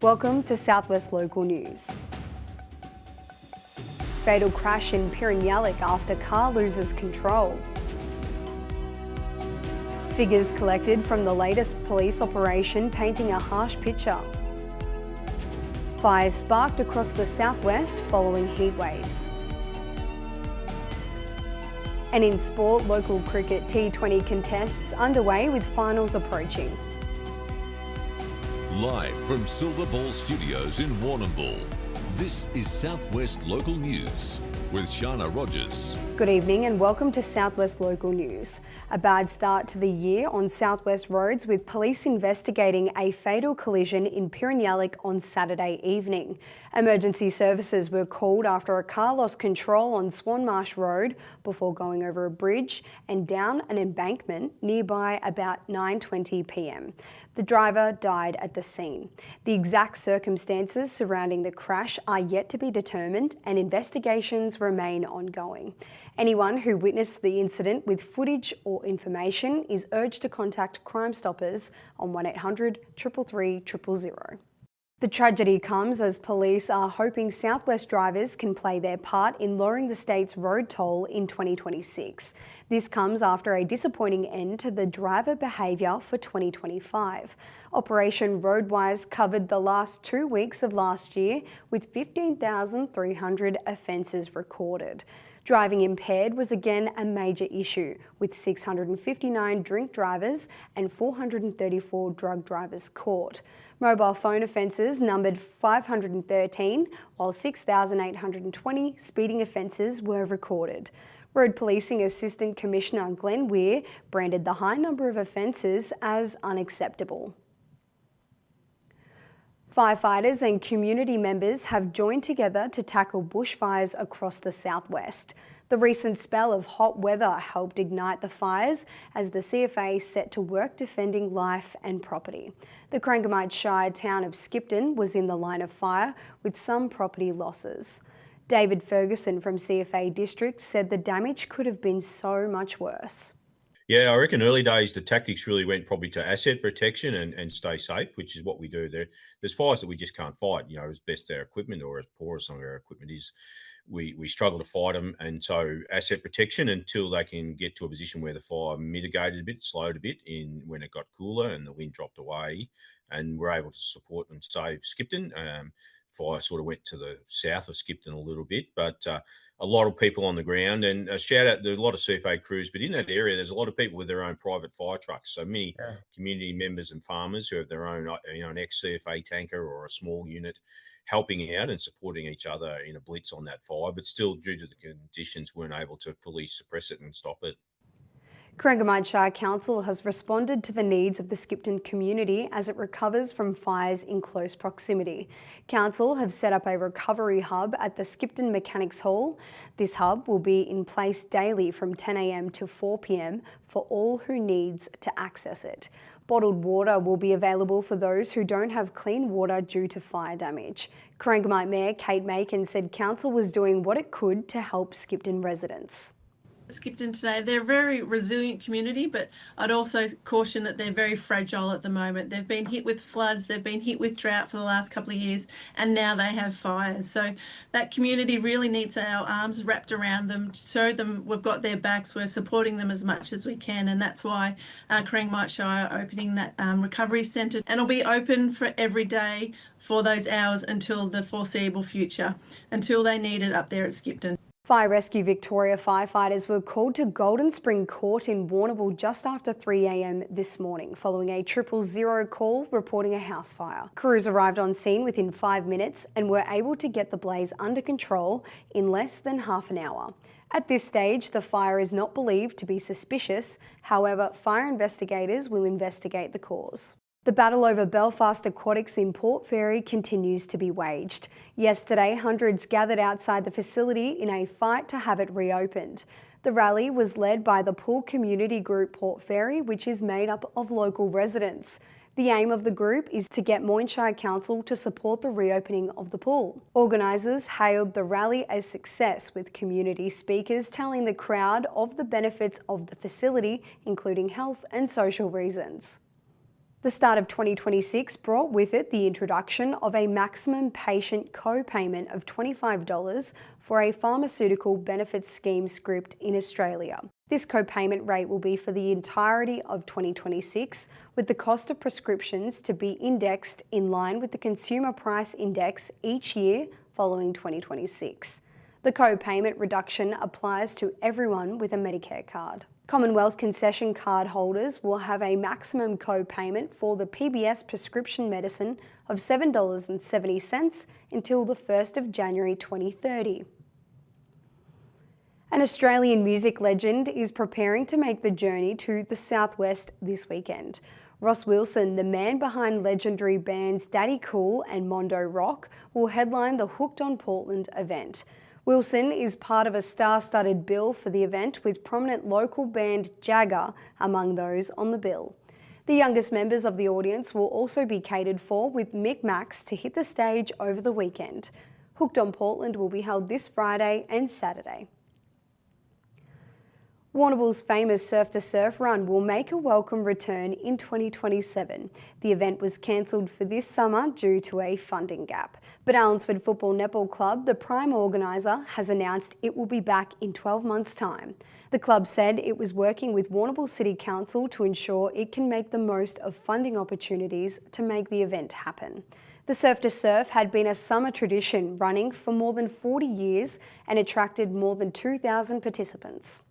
Welcome to Southwest Local News. Fatal crash in Pirinyalik after car loses control. Figures collected from the latest police operation painting a harsh picture. Fires sparked across the southwest following heat waves. And in sport, local cricket T20 contests underway with finals approaching. Live from Silver Ball Studios in Warrnambool, this is Southwest Local News with Sharna Rogers. Good evening and welcome to Southwest Local News. A bad start to the year on Southwest roads with police investigating a fatal collision in Pirinyalik on Saturday evening. Emergency services were called after a car lost control on Swanmarsh Road before going over a bridge and down an embankment nearby about 9:20 p.m. The driver died at the scene. The exact circumstances surrounding the crash are yet to be determined and investigations remain ongoing. Anyone who witnessed the incident with footage or information is urged to contact Crime Stoppers on 1800 333 000. The tragedy comes as police are hoping Southwest drivers can play their part in lowering the state's road toll in 2026. This comes after a disappointing end to the driver behaviour for 2025. Operation Roadwise covered the last 2 weeks of last year with 15,300 offences recorded. Driving impaired was again a major issue, with 659 drink drivers and 434 drug drivers caught. Mobile phone offences numbered 513, while 6,820 speeding offences were recorded. Road Policing Assistant Commissioner Glenn Weir branded the high number of offences as unacceptable. Firefighters and community members have joined together to tackle bushfires across the southwest. The recent spell of hot weather helped ignite the fires as the CFA set to work defending life and property. The Corangamite Shire town of Skipton was in the line of fire with some property losses. David Ferguson from CFA District said the damage could have been so much worse. Yeah, I reckon early days the tactics really went probably to asset protection and stay safe, which is what we do there. There's fires that we just can't fight, as best our equipment or as poor as some of our equipment is. We struggle to fight them, and so asset protection until they can get to a position where the fire mitigated a bit, slowed a bit in when it got cooler and the wind dropped away, and we're able to support and save Skipton. Fire sort of went to the south of Skipton a little bit, but a lot of people on the ground, and a shout out, there's a lot of CFA crews, but in that area, there's a lot of people with their own private fire trucks. So many community members and farmers who have their own, an ex-CFA tanker or a small unit helping out and supporting each other in a blitz on that fire, but still due to the conditions weren't able to fully suppress it and stop it. Corangamite Shire Council has responded to the needs of the Skipton community as it recovers from fires in close proximity. Council have set up a recovery hub at the Skipton Mechanics Hall. This hub will be in place daily from 10 a.m. to 4 p.m. for all who needs to access it. Bottled water will be available for those who don't have clean water due to fire damage. Corangamite Mayor Kate Macon said Council was doing what it could to help Skipton residents. Skipton today, they're a very resilient community, but I'd also caution that they're very fragile at the moment. They've been hit with floods, they've been hit with drought for the last couple of years, and now they have fires. So that community really needs our arms wrapped around them, to show them we've got their backs, we're supporting them as much as we can, and that's why Corangamite Shire are opening that recovery centre, and it'll be open for every day for those hours until the foreseeable future, until they need it up there at Skipton. Fire Rescue Victoria firefighters were called to Golden Spring Court in Warrnambool just after 3 a.m. this morning, following a 000 call reporting a house fire. Crews arrived on scene within 5 minutes and were able to get the blaze under control in less than half an hour. At this stage, the fire is not believed to be suspicious. However, fire investigators will investigate the cause. The battle over Belfast Aquatics in Port Fairy continues to be waged. Yesterday, hundreds gathered outside the facility in a fight to have it reopened. The rally was led by the pool community group Port Fairy, which is made up of local residents. The aim of the group is to get Moyne Shire Council to support the reopening of the pool. Organisers hailed the rally as success, with community speakers telling the crowd of the benefits of the facility, including health and social reasons. The start of 2026 brought with it the introduction of a maximum patient co-payment of $25 for a pharmaceutical benefits scheme script in Australia. This co-payment rate will be for the entirety of 2026, with the cost of prescriptions to be indexed in line with the Consumer Price Index each year following 2026. The co-payment reduction applies to everyone with a Medicare card. Commonwealth concession card holders will have a maximum co-payment for the PBS prescription medicine of $7.70 until the 1st of January 2030. An Australian music legend is preparing to make the journey to the Southwest this weekend. Ross Wilson, the man behind legendary bands Daddy Cool and Mondo Rock, will headline the Hooked on Portland event. Wilson is part of a star-studded bill for the event, with prominent local band Jagger among those on the bill. The youngest members of the audience will also be catered for, with Mick Max to hit the stage over the weekend. Hooked on Portland will be held this Friday and Saturday. Warrnambool's famous Surf to Surf run will make a welcome return in 2027. The event was cancelled for this summer due to a funding gap. But Allensford Football Netball Club, the prime organiser, has announced it will be back in 12 months' time. The club said it was working with Warrnambool City Council to ensure it can make the most of funding opportunities to make the event happen. The Surf to Surf had been a summer tradition running for more than 40 years and attracted more than 2,000 participants.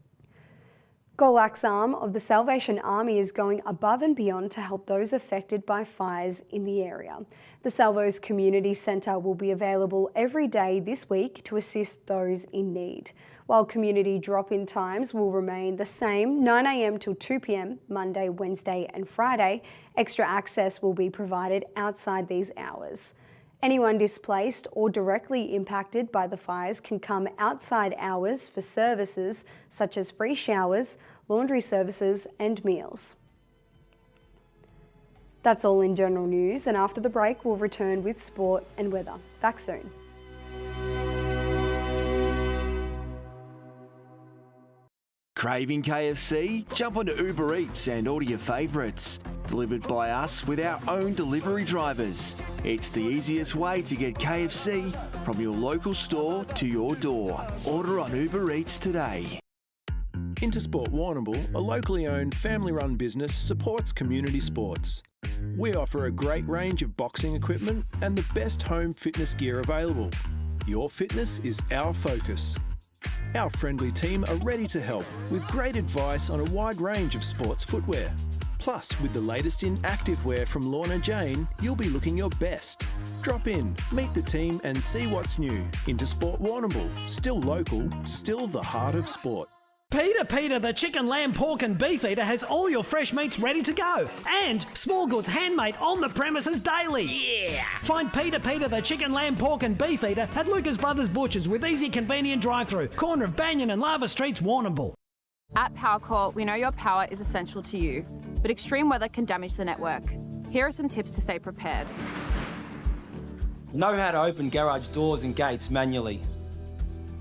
Golak's arm of the Salvation Army is going above and beyond to help those affected by fires in the area. The Salvo's Community Centre will be available every day this week to assist those in need, while community drop-in times will remain the same, 9 a.m. till 2 p.m, Monday, Wednesday and Friday. Extra access will be provided outside these hours. Anyone displaced or directly impacted by the fires can come outside hours for services such as free showers, laundry services and meals. That's all in general news, and after the break we'll return with sport and weather. Back soon. Craving KFC? Jump onto Uber Eats and order your favourites. Delivered by us with our own delivery drivers. It's the easiest way to get KFC from your local store to your door. Order on Uber Eats today. Intersport Warrnambool, a locally owned, family-run business, supports community sports. We offer a great range of boxing equipment and the best home fitness gear available. Your fitness is our focus. Our friendly team are ready to help with great advice on a wide range of sports footwear. Plus, with the latest in activewear from Lorna Jane, you'll be looking your best. Drop in, meet the team and see what's new. Intersport Warrnambool, still local, still the heart of sport. Peter, the chicken, lamb, pork and beef eater has all your fresh meats ready to go. And small goods handmade on the premises daily. Yeah! Find Peter, the chicken, lamb, pork and beef eater at Lucas Brothers Butchers with easy, convenient drive-through. Corner of Banyan and Lava Streets, Warrnambool. At PowerCore, we know your power is essential to you, but extreme weather can damage the network. Here are some tips to stay prepared. Know how to open garage doors and gates manually.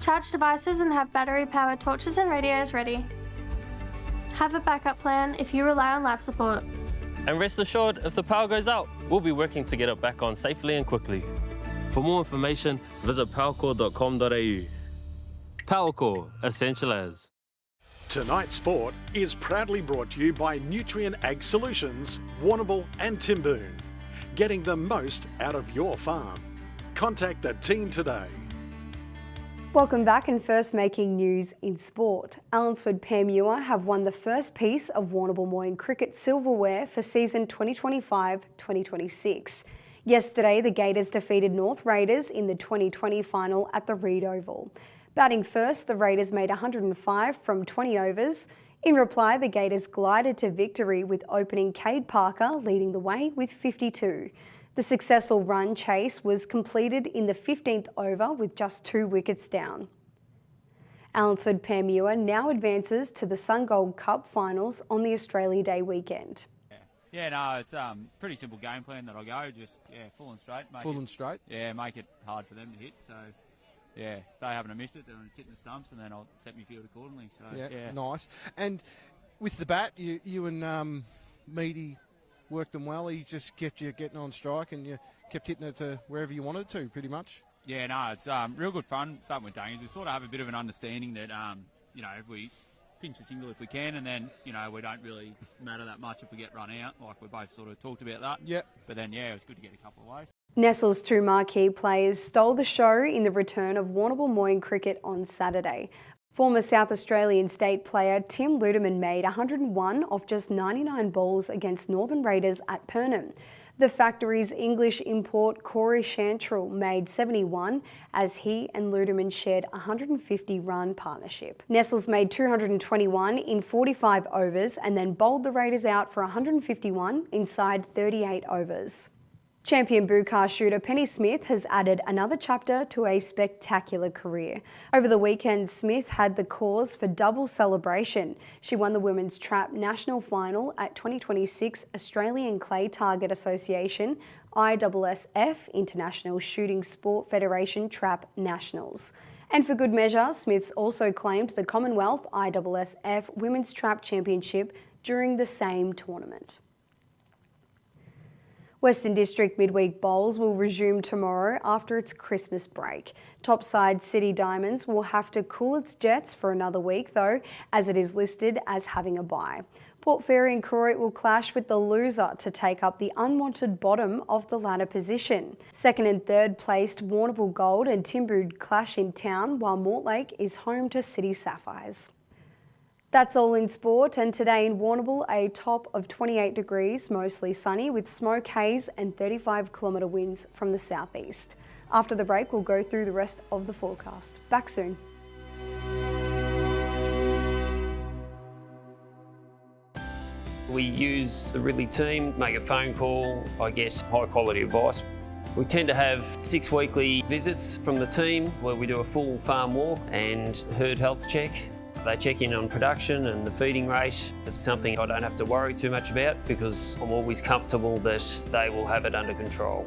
Charge devices and have battery-powered torches and radios ready. Have a backup plan if you rely on life support. And rest assured, if the power goes out, we'll be working to get it back on safely and quickly. For more information, visit powercore.com.au. PowerCore, essential as. Tonight's sport is proudly brought to you by Nutrient Ag Solutions, Warrnambool and Timboon. Getting the most out of your farm. Contact the team today. Welcome back, and first making news in sport. Allensford Panmure have won the first piece of Warrnambool Moyne cricket silverware for season 2025-2026. Yesterday, the Gators defeated North Raiders in the 2020 final at the Reed Oval. Batting first, the Raiders made 105 from 20 overs. In reply, the Gators glided to victory with opening Cade Parker leading the way with 52. The successful run chase was completed in the 15th over with just 2 wickets down. Allensford Panmure now advances to the SunGold Cup finals on the Australia Day weekend. Yeah, no, it's pretty simple game plan that I go. Just, full and straight. Yeah, make it hard for them to hit. So, yeah, if they happen to miss it, they're going to sit in the stumps and then I'll set my field accordingly. So, yeah. Nice. And with the bat, you and Meady worked them well. He just kept you getting on strike and you kept hitting it to wherever you wanted to, pretty much. Yeah, no, it's real good fun batting with Daniels. We sort of have a bit of an understanding that, if we pinch a single if we can, and then, we don't really matter that much if we get run out. Like, we both sort of talked about that. Yeah. But then, it was good to get a couple of ways. Nestle's two marquee players stole the show in the return of Warrnambool Moyne cricket on Saturday. Former South Australian state player Tim Ludeman made 101 off just 99 balls against Northern Raiders at Pernem. The Factory's English import Corey Chantrell made 71 as he and Ludeman shared a 150-run partnership. Nestles made 221 in 45 overs and then bowled the Raiders out for 151 inside 38 overs. Champion Boocar shooter Penny Smith has added another chapter to a spectacular career. Over the weekend, Smith had the cause for double celebration. She won the Women's Trap National Final at 2026 Australian Clay Target Association ISSF International Shooting Sport Federation Trap Nationals. And for good measure, Smith's also claimed the Commonwealth ISSF Women's Trap Championship during the same tournament. Western District midweek bowls will resume tomorrow after its Christmas break. Top side City Diamonds will have to cool its jets for another week though, as it is listed as having a bye. Port Fairy and Koroit will clash with the loser to take up the unwanted bottom of the ladder position. Second and third placed Warrnambool Gold and Timbood clash in town, while Mortlake is home to City Sapphires. That's all in sport, and today in Warrnambool, a top of 28 degrees, mostly sunny with smoke, haze and 35-kilometre winds from the southeast. After the break, we'll go through the rest of the forecast. Back soon. We use the Ridley team, make a phone call, I get high quality advice. We tend to have 6 weekly visits from the team where we do a full farm walk and herd health check. They check in on production and the feeding rate. It's something I don't have to worry too much about because I'm always comfortable that they will have it under control.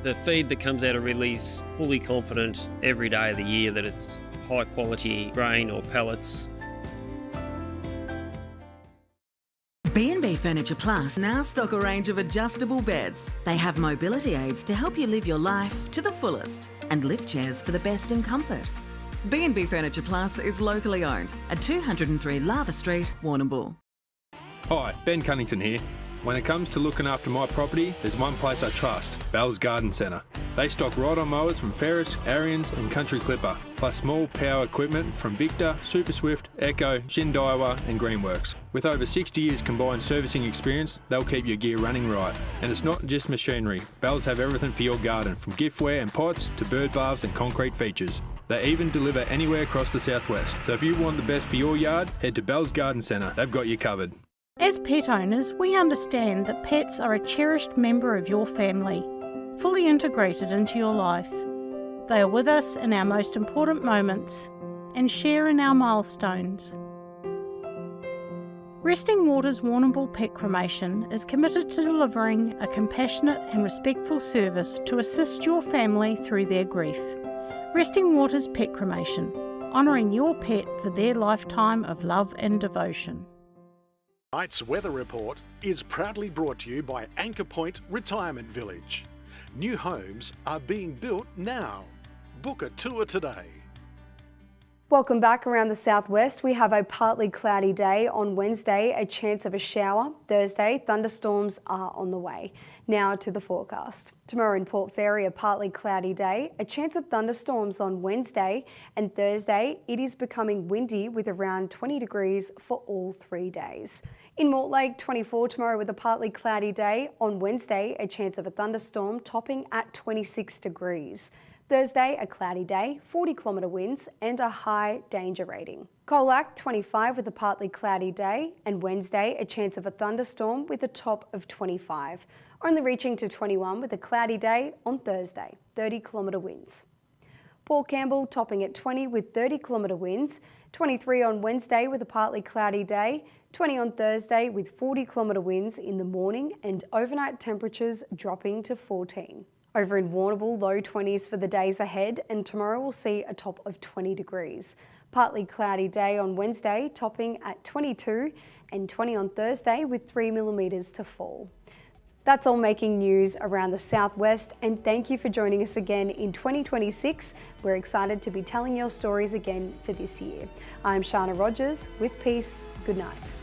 The feed that comes out of Ridley's fully confident every day of the year that it's high quality grain or pellets. B&B Furniture Plus now stock a range of adjustable beds. They have mobility aids to help you live your life to the fullest and lift chairs for the best in comfort. B&B Furniture Plus is locally owned at 203 Lava Street, Warrnambool. Hi, Ben Cunnington here. When it comes to looking after my property, there's one place I trust, Bell's Garden Centre. They stock ride-on mowers from Ferris, Ariens and Country Clipper, plus small power equipment from Victor, Super Swift, Echo, Shindaiwa and Greenworks. With over 60 years combined servicing experience, they'll keep your gear running right. And it's not just machinery. Bells have everything for your garden, from giftware and pots to bird baths and concrete features. They even deliver anywhere across the southwest. So if you want the best for your yard, head to Bell's Garden Centre. They've got you covered. As pet owners, we understand that pets are a cherished member of your family, fully integrated into your life. They are with us in our most important moments and share in our milestones. Resting Waters Warrnambool Pet Cremation is committed to delivering a compassionate and respectful service to assist your family through their grief. Resting Waters Pet Cremation, honouring your pet for their lifetime of love and devotion. Tonight's weather report is proudly brought to you by Anchor Point Retirement Village. New homes are being built now. Book a tour today. Welcome back. Around the southwest, we have a partly cloudy day. On Wednesday, a chance of a shower. Thursday, thunderstorms are on the way. Now to the forecast. Tomorrow in Port Fairy, a partly cloudy day, a chance of thunderstorms on Wednesday, and Thursday it is becoming windy with around 20 degrees for all 3 days. In Mortlake, 24 tomorrow with a partly cloudy day. On Wednesday, a chance of a thunderstorm topping at 26 degrees. Thursday, a cloudy day, 40-kilometre winds and a high danger rating. Colac, 25 with a partly cloudy day, and Wednesday, a chance of a thunderstorm with a top of 25. Only reaching to 21 with a cloudy day on Thursday, 30-kilometre winds. Port Campbell topping at 20 with 30-kilometre winds, 23 on Wednesday with a partly cloudy day, 20 on Thursday with 40-kilometre winds in the morning and overnight temperatures dropping to 14. Over in Warrnambool, low 20s for the days ahead, and tomorrow we'll see a top of 20 degrees. Partly cloudy day on Wednesday, topping at 22, and 20 on Thursday with 3 millimetres to fall. That's all making news around the Southwest, and thank you for joining us again in 2026. We're excited to be telling your stories again for this year. I'm Sharna Rogers with Peace. Good night.